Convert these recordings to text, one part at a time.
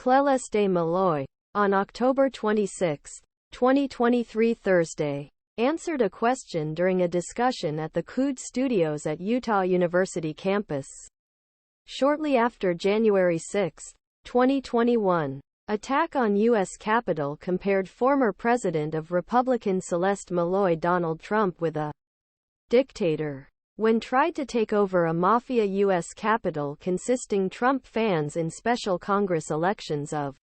Celeste Maloy, on October 26, 2023 Thursday, answered a question during a discussion at the CUD studios at Utah University campus. Shortly after January 6, 2021, attack on U.S. Capitol compared former President of Republican Celeste Maloy Donald Trump with a dictator. When tried to take over a mafia U.S. Capitol consisting Trump fans in special Congress elections of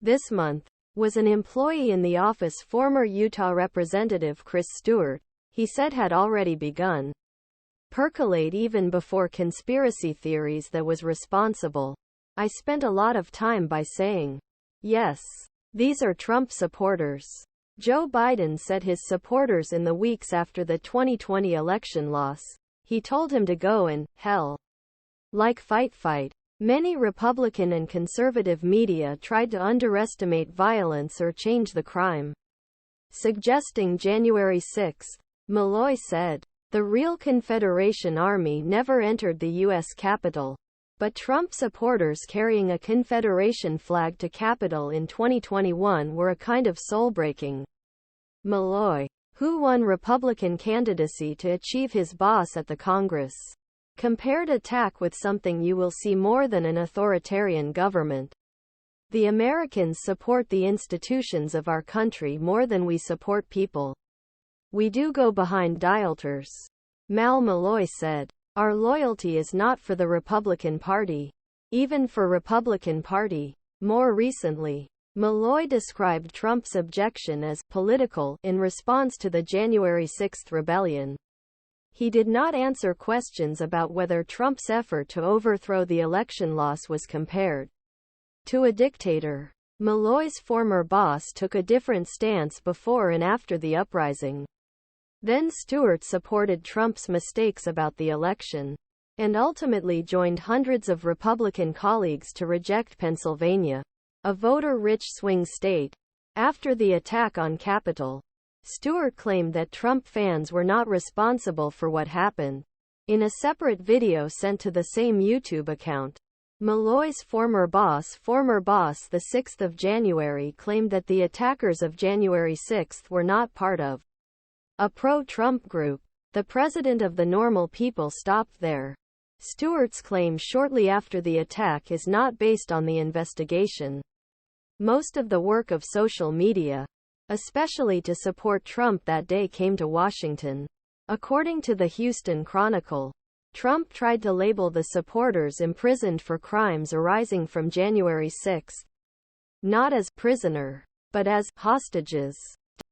this month, was an employee in the office former Utah Representative Chris Stewart, he said had already begun percolate even before conspiracy theories that was responsible. I spent a lot of time by saying, yes, these are Trump supporters. Joe Biden said his supporters in the weeks after the 2020 election loss. He told him to go and, hell, like fight. Many Republican and conservative media tried to underestimate violence or change the crime. Suggesting January 6, Maloy said, the real Confederation Army never entered the U.S. Capitol. But Trump supporters carrying a Confederation flag to Capitol in 2021 were a kind of soul-breaking. Maloy, who won Republican candidacy to achieve his boss at the Congress, compared attack with something you will see more than an authoritarian government. The Americans support the institutions of our country more than we support people. We do go behind dialters. Maloy said. Our loyalty is not for the Republican Party. Even for Republican Party. More recently, Maloy described Trump's objection as political in response to the January 6 rebellion. He did not answer questions about whether Trump's effort to overthrow the election loss was compared to a dictator. Maloy's former boss took a different stance before and after the uprising. Then Stewart supported Trump's mistakes about the election, and ultimately joined hundreds of Republican colleagues to reject Pennsylvania, a voter-rich swing state, after the attack on Capitol. Stewart claimed that Trump fans were not responsible for what happened. In a separate video sent to the same YouTube account, Maloy's former boss, the 6th of January, claimed that the attackers of January 6 were not part of a pro-Trump group. The president of the normal people stopped there. Stewart's claim shortly after the attack is not based on the investigation. Most of the work of social media, especially to support Trump that day, came to Washington. According to the Houston Chronicle, Trump tried to label the supporters imprisoned for crimes arising from January 6, not as prisoner, but as hostages.